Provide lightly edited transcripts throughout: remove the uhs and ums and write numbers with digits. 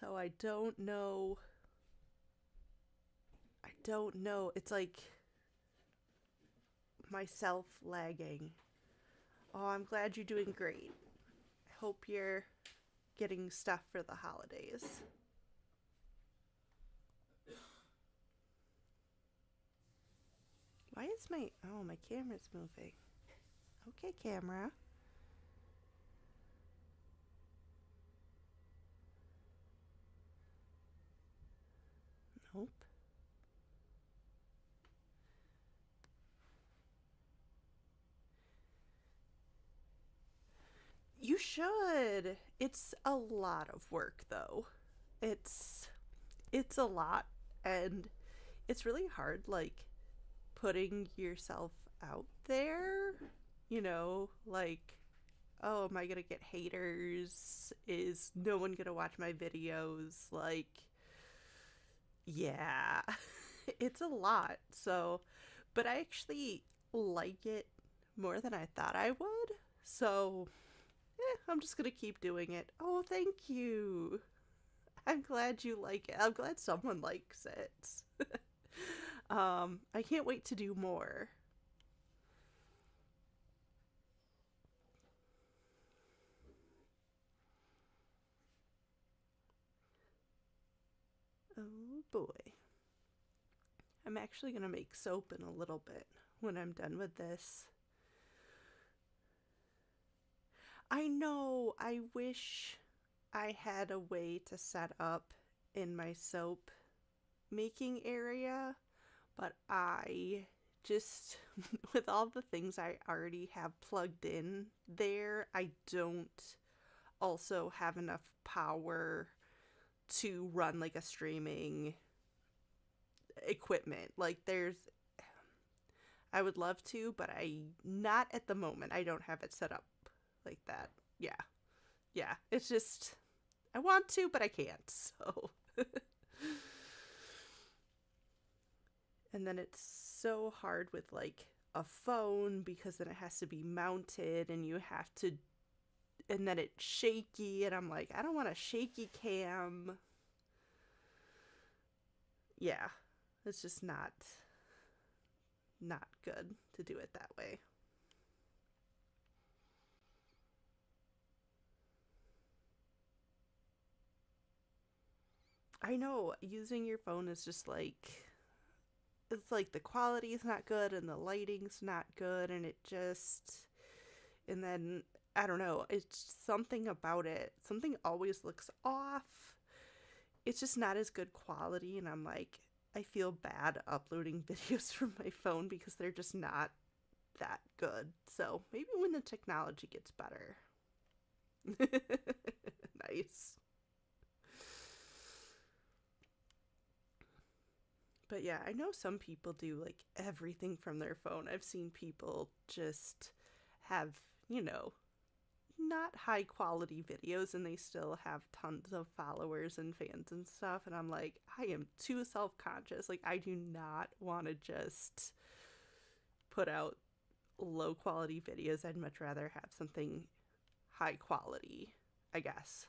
So I don't know. I don't know. It's like myself lagging. Oh, I'm glad you're doing great. I hope you're getting stuff for the holidays. Why is my camera's moving? Okay, camera. Nope. You should. It's a lot of work though. It's it's a lot, and it's really hard like putting yourself out there, like, oh, am I gonna get haters? Is no one gonna watch my videos? Like, yeah, it's a lot. So, but I actually like it more than I thought I would. So, I'm just gonna keep doing it. Oh, thank you. I'm glad you like it. I'm glad someone likes it. I can't wait to do more. Oh boy. I'm actually gonna make soap in a little bit when I'm done with this. I know, I wish I had a way to set up in my soap making area, but I just, with all the things I already have plugged in there, I don't also have enough power to run like a streaming equipment. Like, I would love to, but not at the moment. I don't have it set up like that. Yeah. Yeah. It's just, I want to, but I can't. So, and then it's so hard with like a phone because then it has to be mounted and you have to, and then it's shaky. And I'm like, I don't want a shaky cam. Yeah. It's just not good to do it that way. I know using your phone is just like, it's like the quality is not good and the lighting's not good, and it just, and then I don't know, it's something about it, something always looks off. It's just not as good quality, and I'm like, I feel bad uploading videos from my phone because they're just not that good. So maybe when the technology gets better. Nice. But yeah, I know some people do like everything from their phone. I've seen people just have, you know, not high quality videos and they still have tons of followers and fans and stuff. And I'm like, I am too self conscious. Like, I do not want to just put out low quality videos. I'd much rather have something high quality, I guess.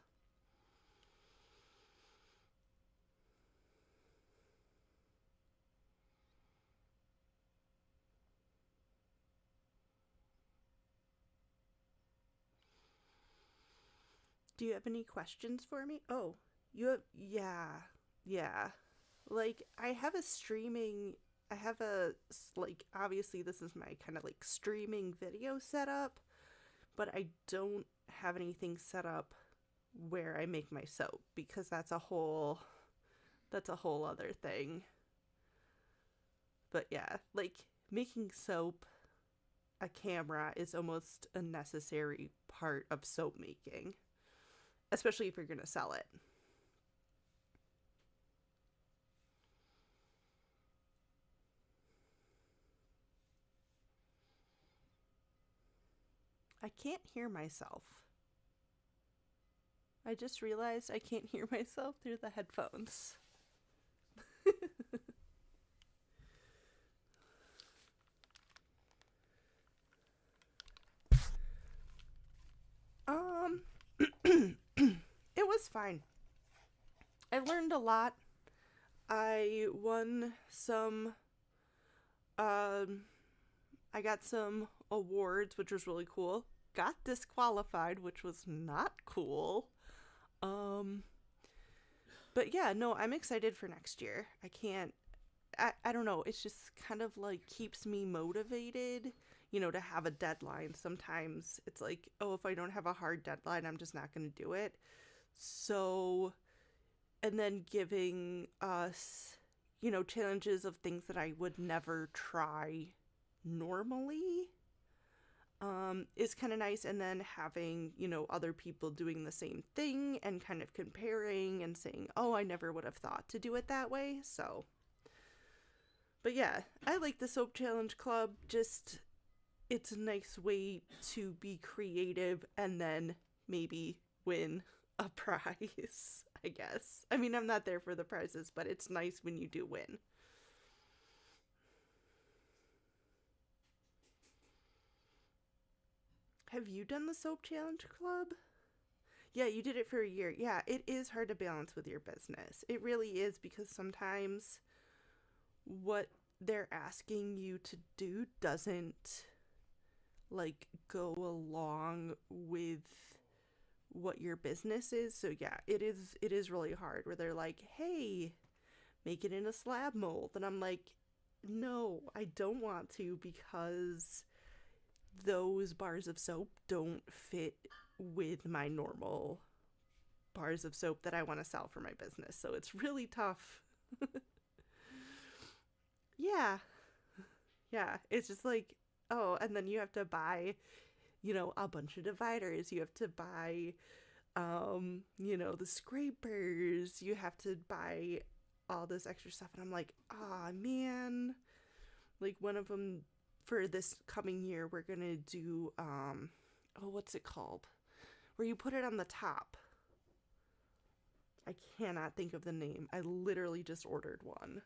Do you have any questions for me? Oh, you have, yeah, yeah. Like, I have a streaming, I have like, obviously, this is my kind of like streaming video setup, but I don't have anything set up where I make my soap because that's a whole other thing. But yeah, like making soap, a camera is almost a necessary part of soap making, especially if you're going to sell it. I can't hear myself. I just realized I can't hear myself through the headphones. Um, it was fine. I learned a lot. I won some, um, I got some awards, which was really cool. Got disqualified, which was not cool. Um, but yeah, no, I'm excited for next year. I don't know. It's just kind of like keeps me motivated, to have a deadline. Sometimes it's like, oh, if I don't have a hard deadline, I'm just not going to do it. So, and then giving us, challenges of things that I would never try normally is kind of nice. And then having, other people doing the same thing and kind of comparing and saying, oh, I never would have thought to do it that way. So, but yeah, I like the Soap Challenge Club. Just, it's a nice way to be creative and then maybe win a prize, I guess. I mean, I'm not there for the prizes, but it's nice when you do win. Have you done the Soap Challenge Club? Yeah, you did it for a year. Yeah, it is hard to balance with your business. It really is because sometimes what they're asking you to do doesn't like go along with what your business is. So yeah, it is really hard where they're like, "Hey, make it in a slab mold." And I'm like, "No, I don't want to because those bars of soap don't fit with my normal bars of soap that I want to sell for my business." So it's really tough. Yeah. Yeah, it's just like, oh, and then you have to buy, a bunch of dividers. You have to buy the scrapers. You have to buy all this extra stuff. And I'm like, ah, oh, man. Like one of them for this coming year, we're going to do, oh, what's it called? Where you put it on the top. I cannot think of the name. I literally just ordered one.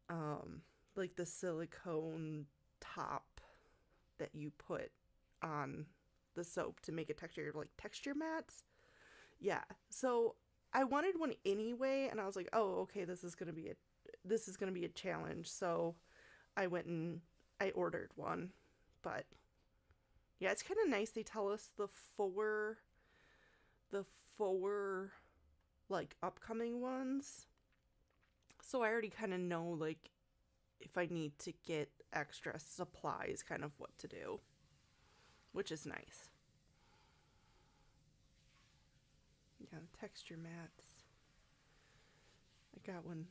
Um, like the silicone top that you put on the soap to make it texture, like texture mats. Yeah. So I wanted one anyway, and I was like, oh, okay, this is gonna be a challenge. So I went and I ordered one. But yeah, it's kind of nice. They tell us the four like upcoming ones. So I already kind of know like if I need to get extra supplies, kind of what to do, which is nice. Yeah, texture mats. I got one.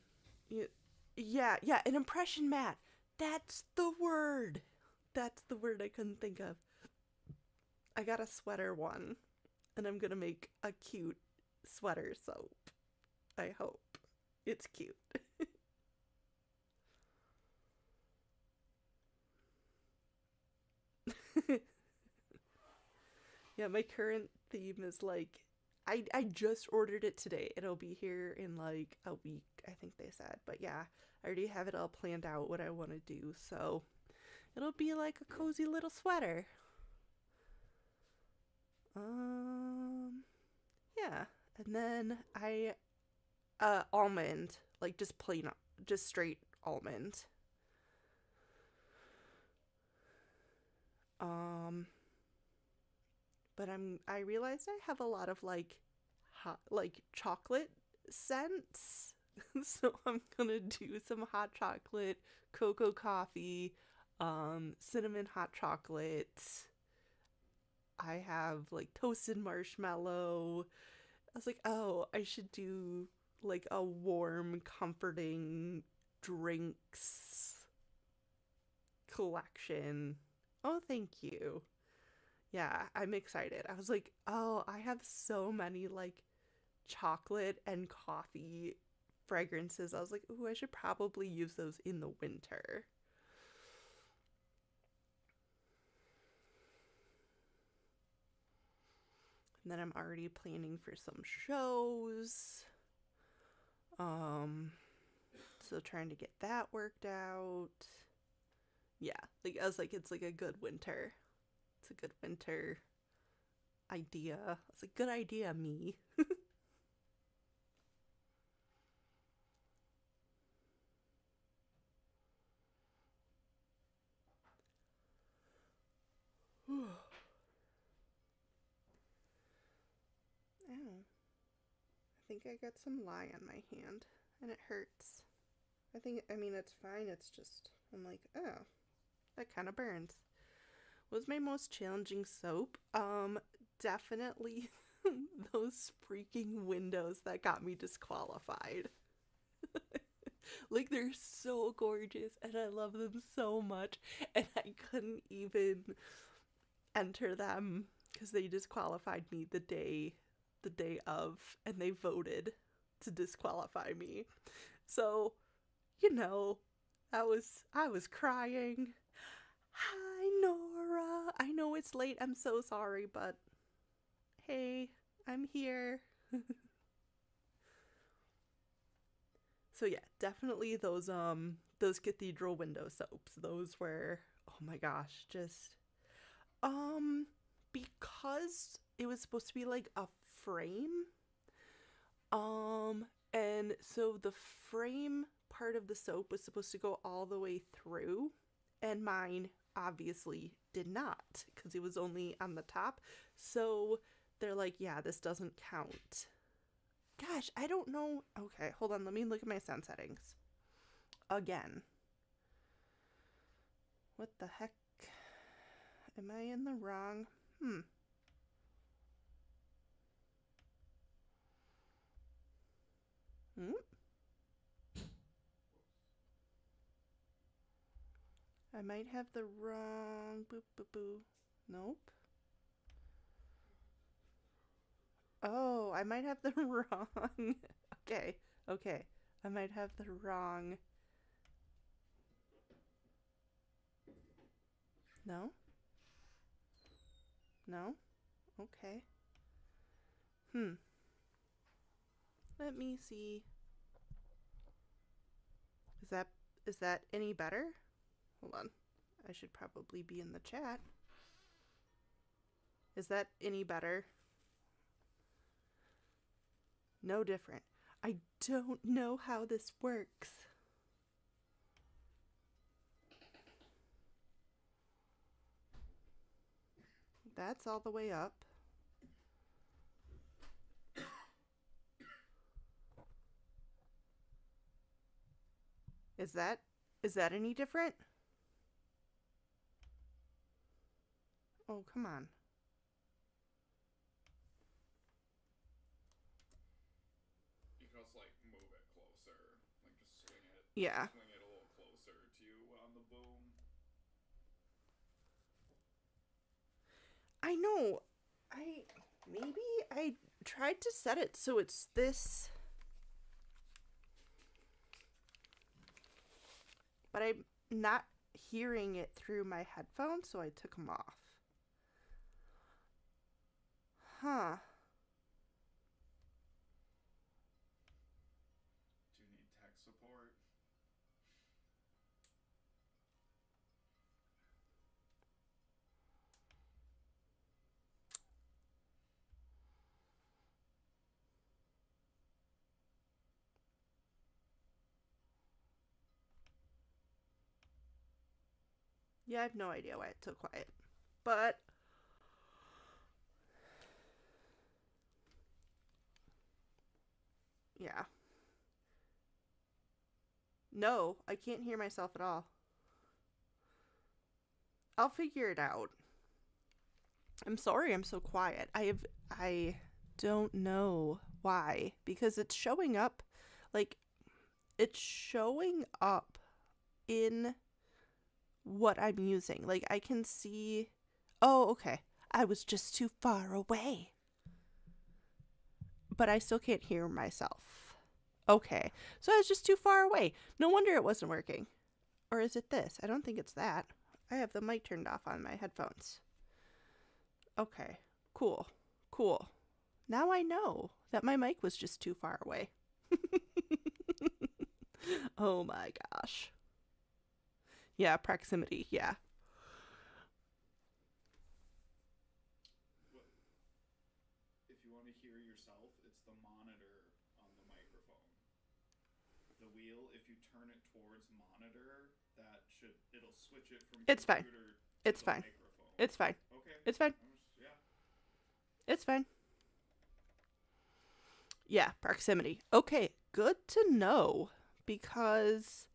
Yeah, an impression mat. That's the word. That's the word I couldn't think of. I got a sweater one, and I'm gonna make a cute sweater soap. I hope. It's cute. Yeah, my current theme is like I just ordered it today. It'll be here in like a week, I think they said. But yeah, I already have it all planned out what I want to do. So it'll be like a cozy little sweater. Um yeah. And then I almond, like just plain just straight almond. Um but I realized I have a lot of like hot like chocolate scents. So I'm gonna do some hot chocolate, cocoa coffee, cinnamon hot chocolate. I have like toasted marshmallow. I was like, oh, I should do like a warm, comforting drinks collection. Oh, thank you. Yeah, I'm excited. I was like, oh, I have so many like chocolate and coffee fragrances. I was like, ooh, I should probably use those in the winter. And then I'm already planning for some shows. Um, so trying to get that worked out. Yeah, like I was like, it's like a good winter. It's a good winter idea. It's a good idea, me. think I got some lye on my hand and it hurts. I mean, it's fine. It's just, I'm like, oh, that kind of burns. What was my most challenging soap? Definitely those freaking windows that got me disqualified. Like, they're so gorgeous and I love them so much, and I couldn't even enter them because they disqualified me the day of, and they voted to disqualify me. So, you know, I was crying. Hi, Nora. I know it's late. I'm so sorry, but hey, I'm here. So yeah, definitely those cathedral window soaps. Those were, oh my gosh, just um because it was supposed to be like a frame. And so the frame part of the soap was supposed to go all the way through, and mine obviously did not because it was only on the top. So they're like, yeah, this doesn't count. Gosh, I don't know. Okay, hold on. Let me look at my sound settings again. What the heck? Am I in the wrong? Hmm? I might have the wrong. Boop, boop, boo. Nope. Oh, I might have the wrong. Okay, okay. I might have the wrong. No? No? Okay. Let me see. Is that is that any better? Hold on. I should probably be in the chat. Is that any better? No different. I don't know how this works. That's all the way up. Is that any different? Oh, come on. You can also like move it closer, like just swing it. Yeah. Swing it a little closer to you on the boom. I know. Maybe I tried to set it so it's this, but I'm not hearing it through my headphones, so I took them off. Huh. Do you need tech support? Yeah, I have no idea why it's so quiet. But yeah. No, I can't hear myself at all. I'll figure it out. I'm sorry I'm so quiet. I don't know why, because it's showing up like it's showing up in what I'm using. Like I can see, oh, okay. I was just too far away. But I still can't hear myself. Okay. So I was just too far away. No wonder it wasn't working. Or is it this? I don't think it's that. I have the mic turned off on my headphones. Okay. Cool. Cool. Now I know that my mic was just too far away. Oh my gosh. Yeah, proximity. Yeah. What? If you want to hear yourself, it's the monitor on the microphone. The wheel, if you turn it towards monitor, it'll switch it from It's fine. computer to It's the fine. microphone. It's fine. Okay. It's fine. Yeah. It's fine. Yeah, proximity. Okay, good to know because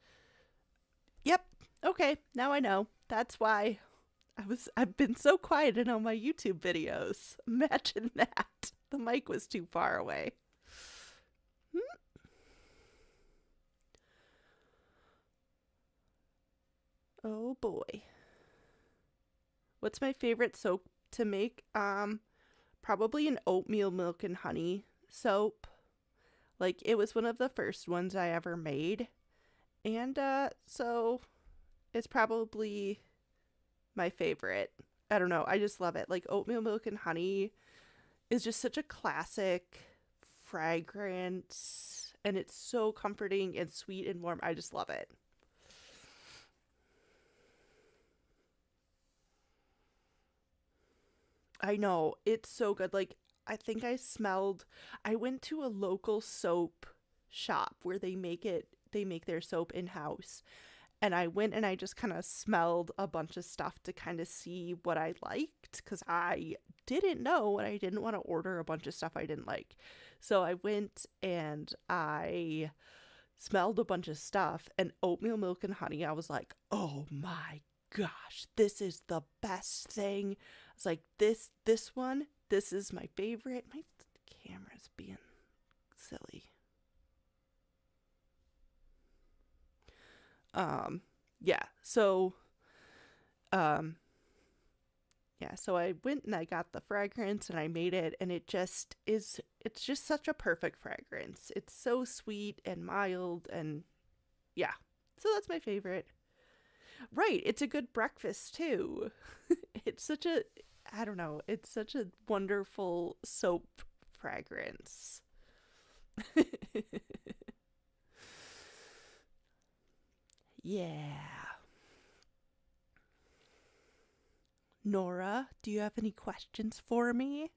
yep. Okay, now I know. That's why I've been so quiet in all my YouTube videos. Imagine that. The mic was too far away. Oh boy. What's my favorite soap to make? Probably an oatmeal milk and honey soap. Like it was one of the first ones I ever made. And so it's probably my favorite. I don't know. I just love it. Like oatmeal milk and honey is just such a classic fragrance and it's so comforting and sweet and warm. I just love it. I know. It's so good. Like I think I went to a local soap shop where they make their soap in-house. And I went and I just kind of smelled a bunch of stuff to kind of see what I liked because I didn't know and I didn't want to order a bunch of stuff I didn't like. So I went and I smelled a bunch of stuff and oatmeal milk and honey. I was like, oh my gosh, this is the best thing. I was like, this one, this is my favorite. My camera's being silly. Um, yeah. Um, so I went and I got the fragrance and I made it and it's just such a perfect fragrance. It's so sweet and mild and yeah. So that's my favorite. Right, it's a good breakfast too. It's such a I don't know, it's such a wonderful soap fragrance. Yeah. Nora, do you have any questions for me?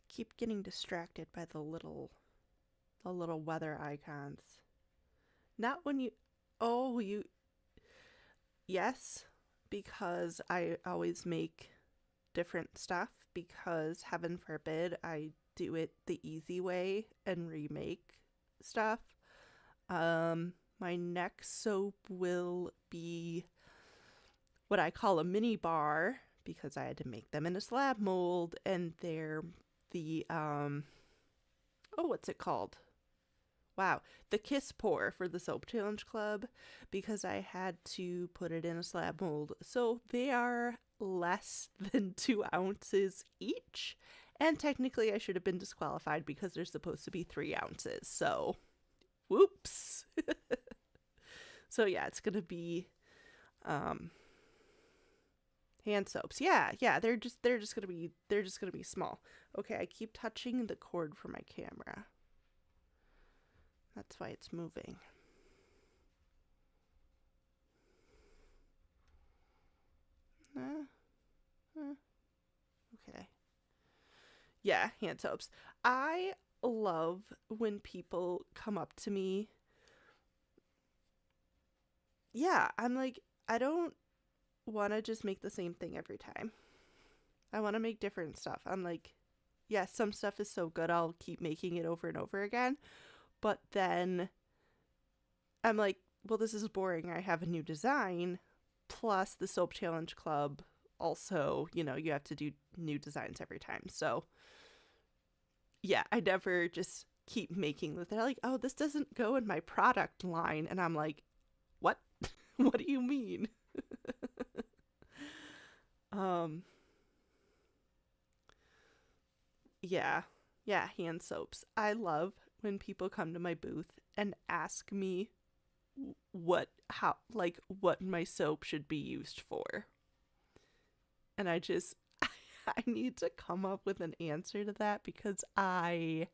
Keep getting distracted by the little weather icons. Not when you Oh, you yes, because I always make different stuff because heaven forbid I do it the easy way and remake stuff. My next soap will be what I call a mini bar because I had to make them in a slab mold and they're the oh, what's it called? Wow, the Kiss Pour for the Soap Challenge Club because I had to put it in a slab mold. So they are less than 2 ounces each. And technically, I should have been disqualified because they're supposed to be 3 ounces. So, whoops. So, yeah, it's going to be um, hand soaps. Yeah, yeah, they're just going to be small. Okay, I keep touching the cord for my camera. That's why it's moving. Uh, uh, okay. Yeah, hand soaps. I love when people come up to me. Yeah, I'm like, I don't want to just make the same thing every time. I want to make different stuff. I'm like, yeah, some stuff is so good, I'll keep making it over and over again. But then I'm like, well, this is boring. I have a new design. Plus, the Soap Challenge Club also, you have to do new designs every time. So, yeah, I never just keep making them. They're like, oh, this doesn't go in my product line. And I'm like, what? What do you mean? um, yeah, yeah, hand soaps. I love when people come to my booth and ask me what my soap should be used for. And I just, I need to come up with an answer to that because I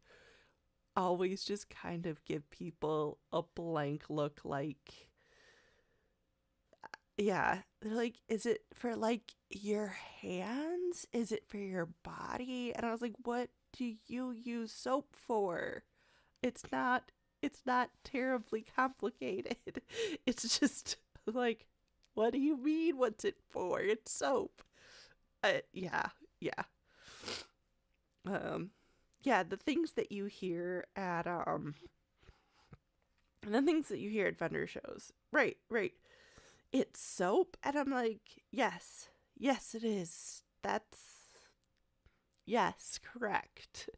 always just kind of give people a blank look like, yeah, they're like, is it for like your hands? Is it for your body? And I was like, what do you use soap for? it's not terribly complicated. It's just like, what do you mean? What's it for? It's soap. Yeah, yeah. Um, yeah. The things that you hear at the things that you hear at vendor shows. Right, right. It's soap, and I'm like, yes, yes, it is. Yes, correct.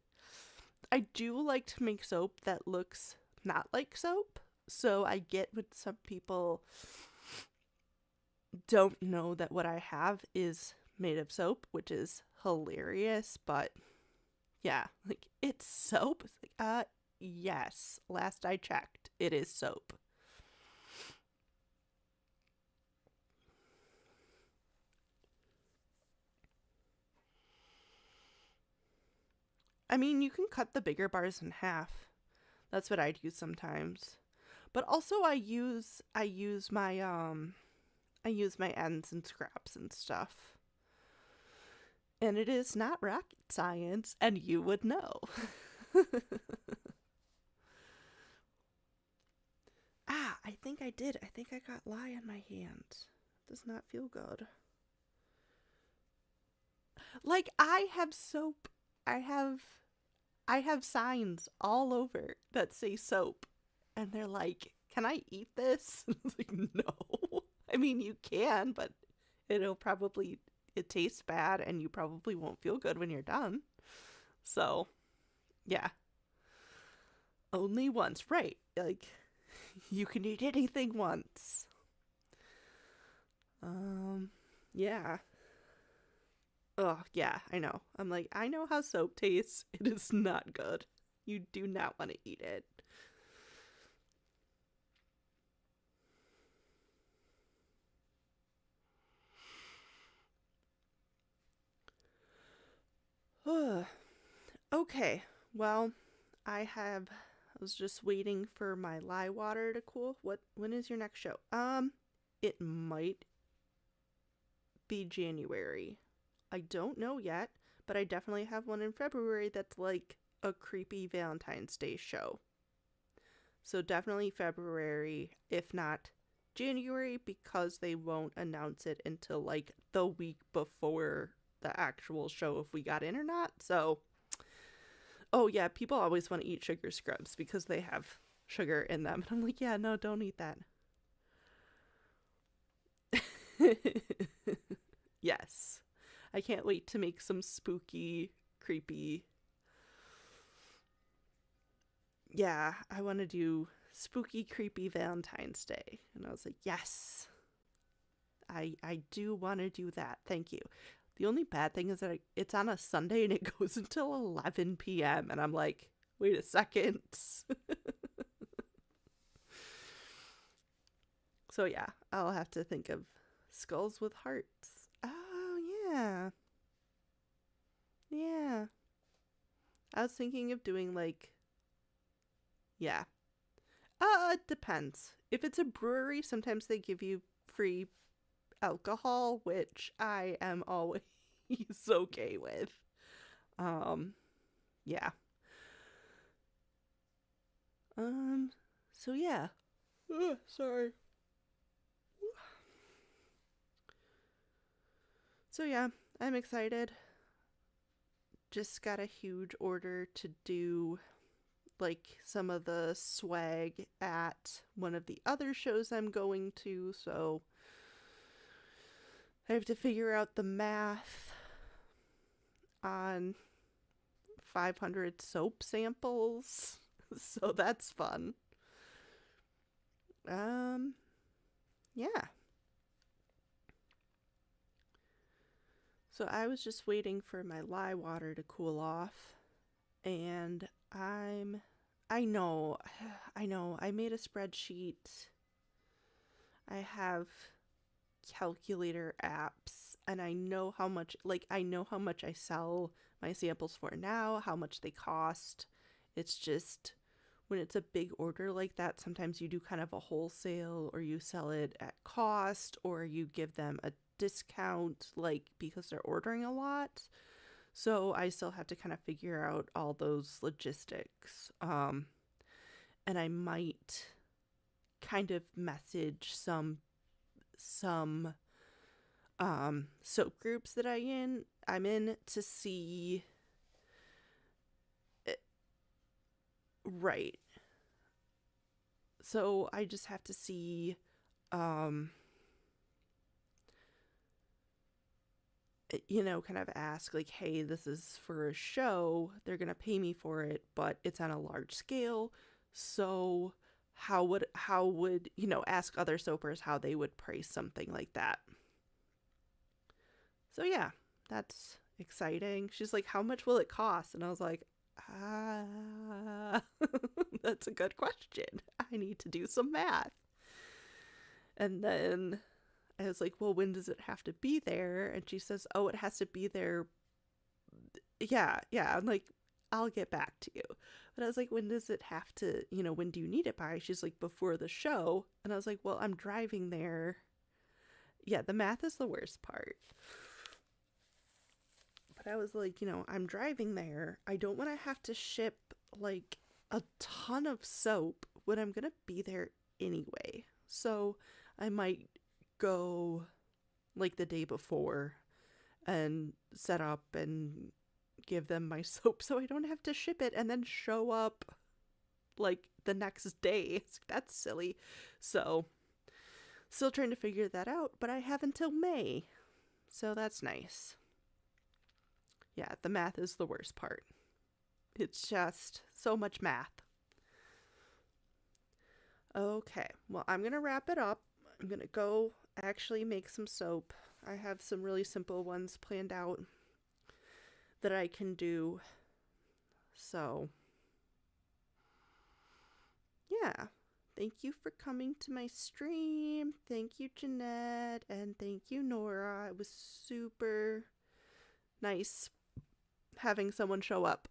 I do like to make soap that looks not like soap. So I get when some people don't know that what I have is made of soap, which is hilarious. But yeah, like, it's soap. It's like, yes. Last I checked, it is soap. I mean, you can cut the bigger bars in half. That's what I'd use sometimes. But also I use my ends and scraps and stuff. And it is not rocket science, and you would know. I think I did. I think I got lye on my hand. Does not feel good. Like, I have soap. I have I have signs all over that say soap, and they're like, "Can I eat this?" It's like, no. I mean, you can, but it'll probably it tastes bad, and you probably won't feel good when you're done. So, yeah, only once, right? Like, you can eat anything once. Um, yeah. Oh, yeah, I know. I'm like, I know how soap tastes. It is not good. You do not want to eat it. Okay, well, I was just waiting for my lye water to cool. When is your next show? It might be January. I don't know yet, but I definitely have one in February that's like a creepy Valentine's Day show. So definitely February, if not January, because they won't announce it until like the week before the actual show if we got in or not. So, oh yeah, people always want to eat sugar scrubs because they have sugar in them. And I'm like, yeah, no, don't eat that. Yes. I can't wait to make some spooky, creepy. Yeah, I want to do spooky, creepy Valentine's Day. And I was like, yes, I do want to do that. Thank you. The only bad thing is that it's on a Sunday and it goes until 11 p.m. And I'm like, wait a second. So yeah, I'll have to think of skulls with hearts. Oh, yeah. Yeah. I was thinking of doing like, yeah. It depends. If it's a brewery, sometimes they give you free alcohol, which I am always okay with. Um, yeah. Um, so yeah. Sorry. So yeah, I'm excited. Just got a huge order to do like some of the swag at one of the other shows I'm going to, so I have to figure out the math on 500 soap samples. So that's fun. Um, yeah. So I was just waiting for my lye water to cool off, and I know, I know, I made a spreadsheet. I have calculator apps, and I know how much I sell my samples for now, how much they cost. It's just when it's a big order like that, sometimes you do kind of a wholesale, or you sell it at cost, or you give them a discount, like, because they're ordering a lot. So I still have to kind of figure out all those logistics. and I might kind of message some soap groups that I'm in to see right. So I just have to see kind of ask like, hey, this is for a show. They're going to pay me for it, but it's on a large scale. So how would ask other soapers how they would price something like that. So yeah, that's exciting. She's like, how much will it cost? And I was like, that's a good question. I need to do some math. And then I was like, well, when does it have to be there? And she says, oh, it has to be there. Yeah. I'm like, I'll get back to you. But I was like, when does it have to, when do you need it by? She's like, before the show. And I was like, well, I'm driving there. Yeah, the math is the worst part. But I was like, I'm driving there. I don't want to have to ship like a ton of soap when I'm going to be there anyway. So I might go like the day before and set up and give them my soap so I don't have to ship it and then show up like the next day. That's silly. So still trying to figure that out, but I have until May. So that's nice. Yeah, the math is the worst part. It's just so much math. Okay, well, I'm going to wrap it up. I'm going to go actually make some soap. I have some really simple ones planned out that I can do. So, yeah. Thank you for coming to my stream. Thank you, Jeanette. And thank you, Nora. It was super nice having someone show up.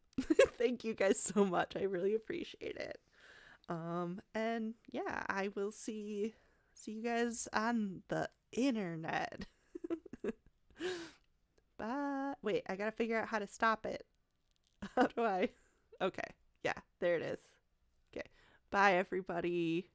Thank you guys so much. I really appreciate it. And yeah, I will see you guys on the internet. Bye. Wait, I gotta figure out how to stop it. How do I? Okay. Yeah, there it is. Okay. Bye, everybody.